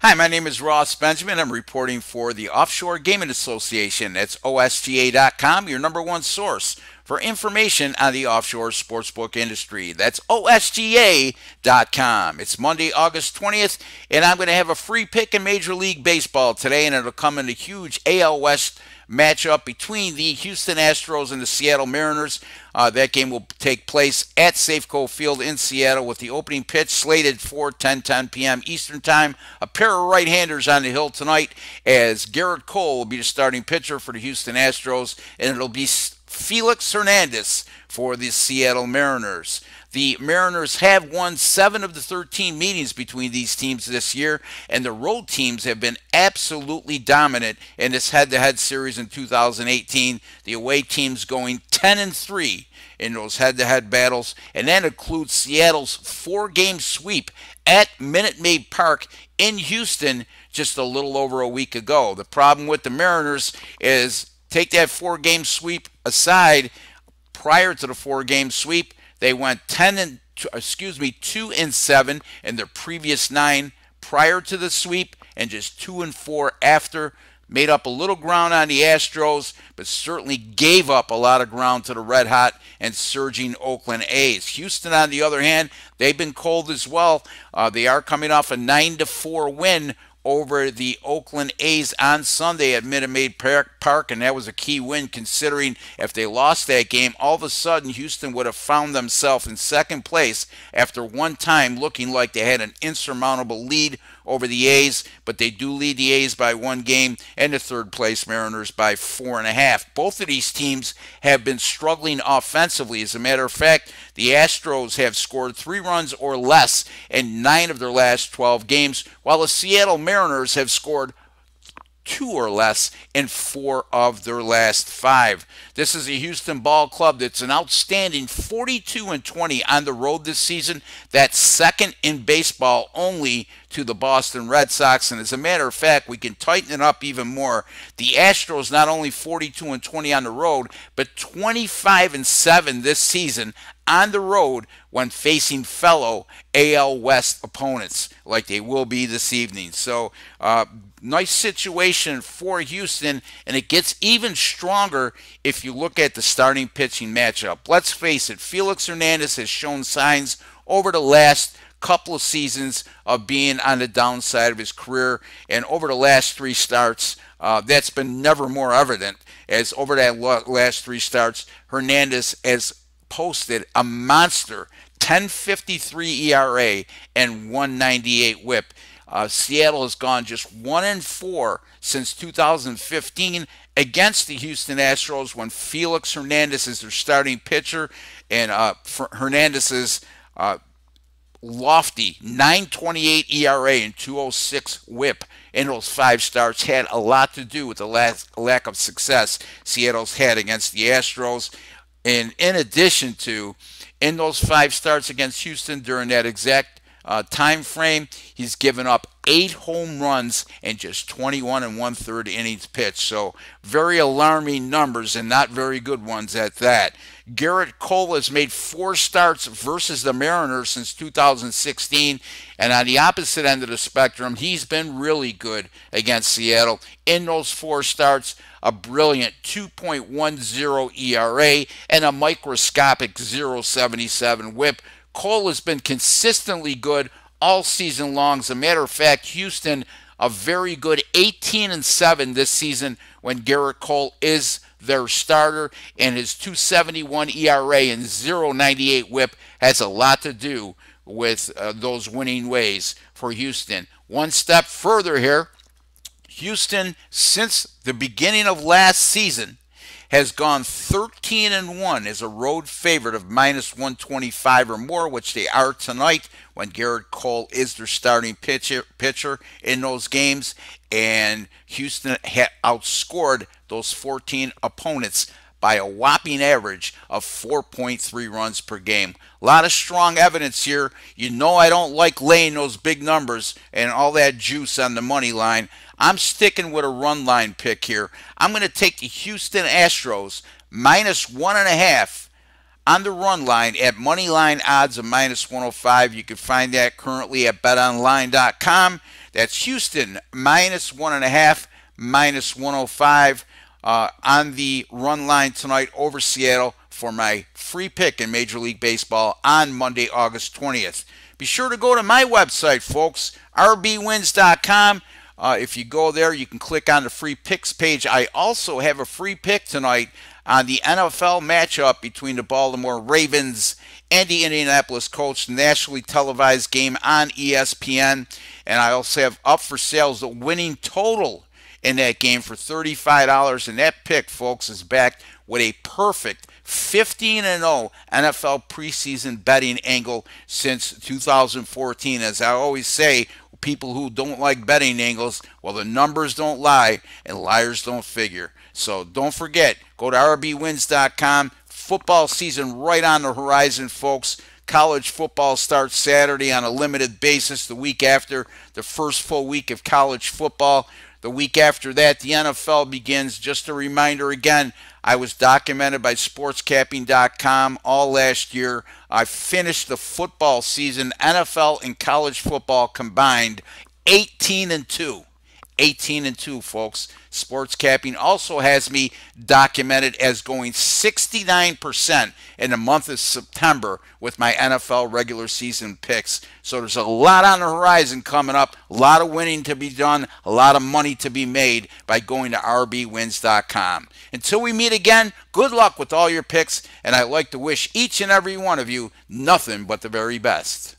Hi, my name is Ross Benjamin. I'm reporting for the Offshore Gaming Association. That's OSGA.com, your number one source for information on the offshore sportsbook industry. That's OSGA.com. It's Monday, August 20th, and I'm going to have a free pick in Major League Baseball today, and it'll come in a huge AL West matchup between the Houston Astros and the Seattle Mariners. That game will take place at Safeco Field in Seattle with the opening pitch slated for 10:10 p.m. Eastern Time. A pair of right-handers on the hill tonight as Gerrit Cole will be the starting pitcher for the Houston Astros, and it'll be Felix Hernandez for the Seattle Mariners. The Mariners have won 7 of the 13 meetings between these teams this year, and the road teams have been absolutely dominant in this head-to-head series in 2018. The away teams going 10-3 in those head-to-head battles, and that includes Seattle's 4-game sweep at Minute Maid Park in Houston just a little over a week ago. The problem with the Mariners is, take that 4-game sweep aside, prior to the 4-game sweep, they went 2-7 in their previous 9 prior to the sweep, and just 2-4 after. Made up a little ground on the Astros, but certainly gave up a lot of ground to the red-hot and surging Oakland A's. Houston, on the other hand, they've been cold as well. They are coming off a 9-4 win over the Oakland A's on Sunday at Minute Maid Park, and that was a key win considering if they lost that game, all of a sudden Houston would have found themselves in second place after one time looking like they had an insurmountable lead over the A's, but they do lead the A's by 1 game and the third place Mariners by 4.5. Both of these teams have been struggling offensively. As a matter of fact, the Astros have scored 3 runs or less in 9 of their last 12 games, while the Seattle Mariners have scored 2 or less in 4 of their last 5. This is a Houston ball club that's an outstanding 42-20 on the road this season. That's second in baseball only to the Boston Red Sox. And as a matter of fact, we can tighten it up even more. The Astros not only 42-20 on the road, but 25-7 this season on the road when facing fellow AL West opponents, like they will be this evening. So, nice situation for Houston, and it gets even stronger if you look at the starting pitching matchup. Let's face it, Felix Hernandez has shown signs over the last couple of seasons of being on the downside of his career, and over the last 3 starts, that's been never more evident, as over that last 3 starts, Hernandez has posted a monster 10.53 ERA and 1.98 WHIP. Seattle has gone just 1-4 since 2015 against the Houston Astros when Felix Hernandez is their starting pitcher, and Hernandez's lofty 9.28 ERA and 2.06 WHIP in those 5 starts had a lot to do with the lack of success Seattle's had against the Astros. And in addition to, in those 5 starts against Houston during that exact time frame, he's given up 8 home runs in just 21 1/3 innings pitched. So very alarming numbers, and not very good ones at that. Gerrit Cole has made 4 starts versus the Mariners since 2016, and on the opposite end of the spectrum, he's been really good against Seattle. In those 4 starts, a brilliant 2.10 ERA and a microscopic 0.77 WHIP. Cole has been consistently good all season long. As a matter of fact, Houston, a very good 18-7 this season when Gerrit Cole is their starter, and his 2.71 ERA and 0.98 WHIP has a lot to do with those winning ways for Houston. One step further here, Houston, since the beginning of last season, has gone 13-1 as a road favorite of -125 or more, which they are tonight when Gerrit Cole is their starting pitcher in those games. And Houston outscored those 14 opponents by a whopping average of 4.3 runs per game. A lot of strong evidence here. You know I don't like laying those big numbers and all that juice on the money line. I'm sticking with a run line pick here. I'm going to take the Houston Astros -1.5 on the run line at money line odds of -105. You can find that currently at betonline.com. That's Houston -1.5, -105 on the run line tonight over Seattle for my free pick in Major League Baseball on Monday, August 20th. Be sure to go to my website, folks, rbwins.com. If you go there, you can click on the free picks page. I also have a free pick tonight on the NFL matchup between the Baltimore Ravens and the Indianapolis Colts, nationally televised game on ESPN. And I also have up for sale the winning total in that game for $35. And that pick, folks, is backed with a perfect 15-0 NFL preseason betting angle since 2014. As I always say, people who don't like betting angles, well, the numbers don't lie and liars don't figure. So don't forget, go to rbwins.com. Football season right on the horizon, folks. College football starts Saturday on a limited basis the week after the first full week of college football. The week after that, the NFL begins. Just a reminder again, I was documented by sportscapping.com all last year. I finished the football season, NFL and college football combined, 18-2. 18-2, folks. Sports Capping also has me documented as going 69% in the month of September with my NFL regular season picks. So there's a lot on the horizon coming up, a lot of winning to be done, a lot of money to be made by going to rbwins.com. Until we meet again, good luck with all your picks, and I'd like to wish each and every one of you nothing but the very best.